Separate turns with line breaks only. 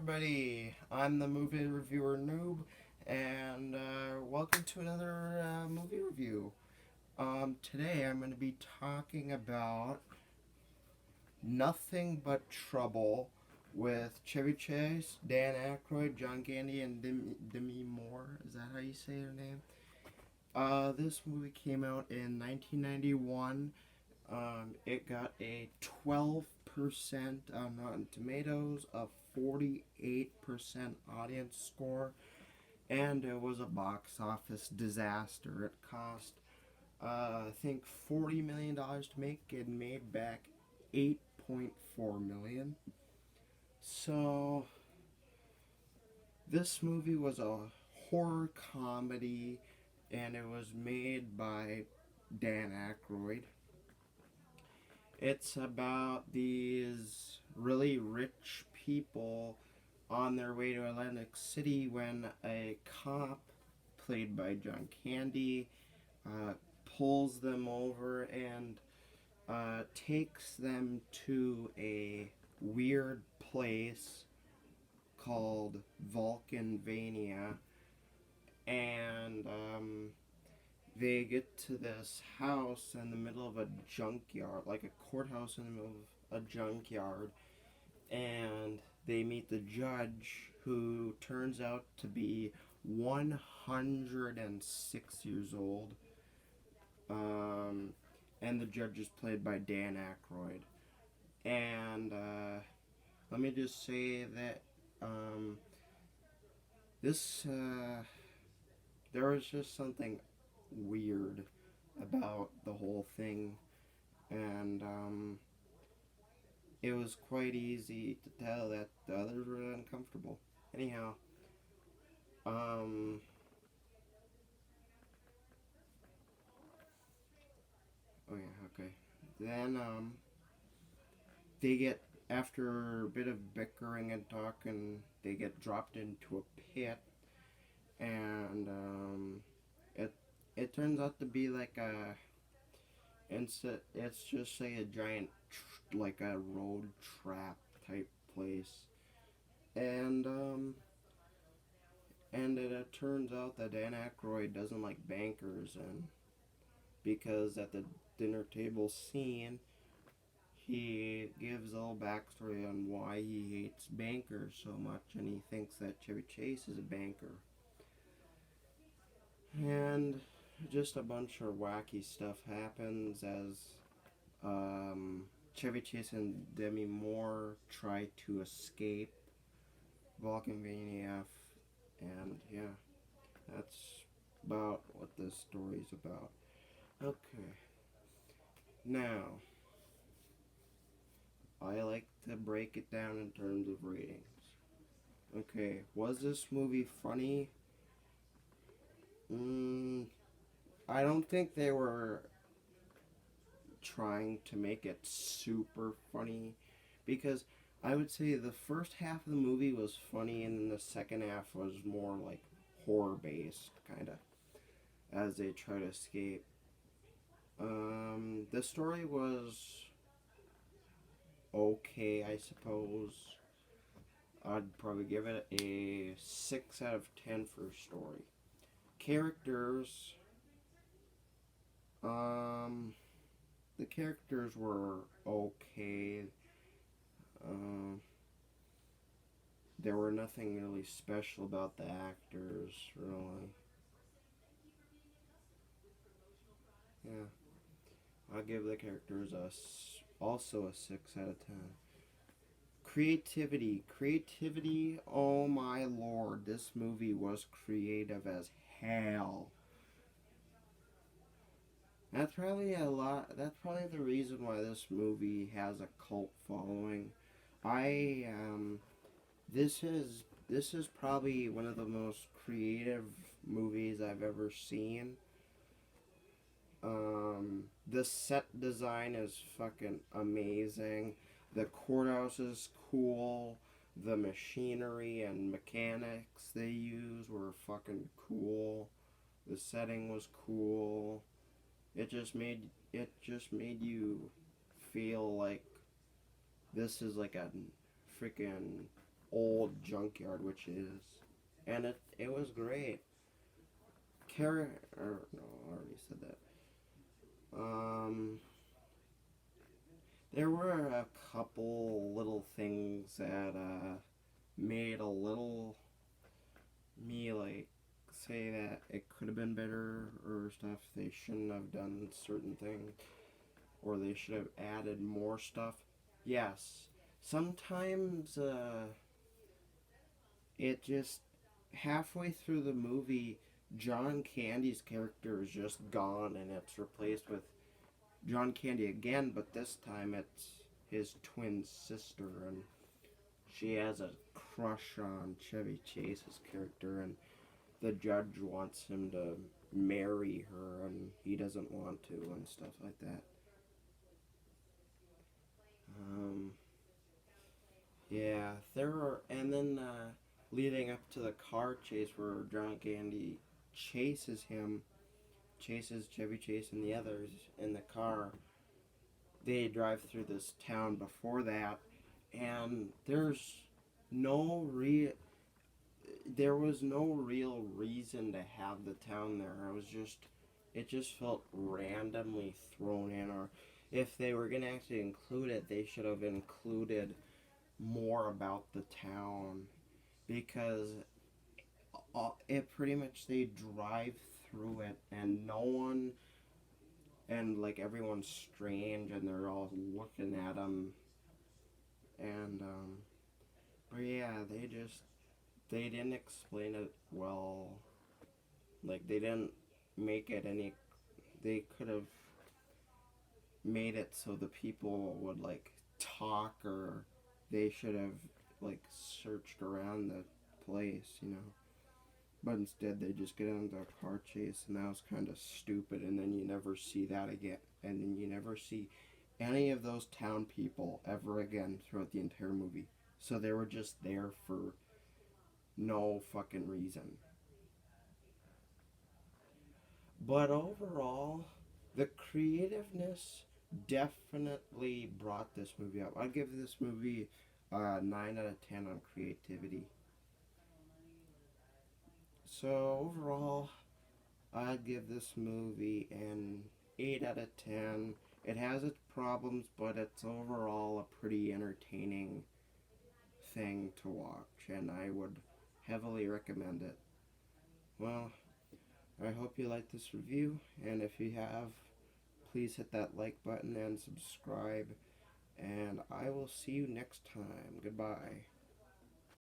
everybody. I'm the movie reviewer Noob, and welcome to another movie review. Today I'm going to be talking about Nothing But Trouble with Chevy Chase, Dan Aykroyd, John Candy, and Demi Moore. Is that how you say her name? This movie came out in 1991. It got a 12% on Rotten Tomatoes, a 48% audience score, and it was a box office disaster. It cost, I think, $40 million to make. It made back 8.4 million. So this movie was a horror comedy, and it was made by Dan Aykroyd. It's about these really rich people on their way to Atlantic City when a cop, played by John Candy, uh, pulls them over and takes them to a weird place called Vulcanvania. And they get to this house in the middle of a junkyard, like a courthouse in the middle of a junkyard, and they meet the judge, who turns out to be 106 years old. And the judge is played by Dan Aykroyd. And let me just say that this there was just something weird about the whole thing, and it was quite easy to tell that the others were uncomfortable. Anyhow, um, oh yeah, okay. Then they get, after a bit of bickering and talking, they get dropped into a pit, and it it turns out to be like a it's just like a giant like a road trap type place, and it turns out that Dan Aykroyd doesn't like bankers, and because at the dinner table scene he gives a little backstory on why he hates bankers so much, and he thinks that Chevy Chase is a banker, and just a bunch of wacky stuff happens as Chevy Chase and Demi Moore try to escape Vulcanvania, and yeah, that's about what this story's about. Okay, now I like to break it down in terms of ratings. Okay, was this movie funny? Mm, I don't think they were trying to make it super funny, because I would say the first half of the movie was funny, and then the second half was more like horror based, kind of, as they try to escape. The story was okay, I suppose. I'd probably give it a 6 out of 10 for story. Characters, um, the characters were okay. Um, there were nothing really special about the actors, really. Yeah, I'll give the characters also a 6 out of 10. Creativity, oh my lord, this movie was creative as hell. That's probably the reason why this movie has a cult following. I this is probably one of the most creative movies I've ever seen. The set design is fucking amazing. The courthouse is cool. The machinery and mechanics they use were fucking cool. The setting was cool. It just made you feel like this is like a freaking old junkyard, which is, and it was great. Or no, I already said that. There were a couple little things that made a little me like say that it could have been better or stuff. They shouldn't have done certain things, or they should have added more stuff. Yes, sometimes it just halfway through the movie, John Candy's character is just gone, and it's replaced with John Candy again, but this time it's his twin sister, and she has a crush on Chevy Chase's character, and the judge wants him to marry her, and he doesn't want to, and stuff like that. Um, yeah, there are, and then leading up to the car chase where John Candy chases him, chases Chevy Chase and the others in the car. They drive through this town before that, and no real there was no real reason to have the town there. It just felt randomly thrown in, or if they were gonna actually include it, they should have included more about the town, because it pretty much they drive through it and no one, and like everyone's strange and they're all looking at them, and but yeah, they didn't explain it well. Like they didn't make it any. They could have made it so the people would like talk, or they should have like searched around the place, you know. But instead, they just get into a car chase, and that was kind of stupid. And then you never see that again, and then you never see any of those town people ever again throughout the entire movie. So they were just there for no fucking reason. But overall, the creativeness definitely brought this movie up. I'd give this movie a 9 out of 10 on creativity. So overall, I'd give this movie an 8 out of 10. It has its problems, but it's overall a pretty entertaining thing to watch, and I would heavily recommend it. Well, I hope you liked this review, and if you have, please hit that like button and subscribe, and I will see you next time. Goodbye.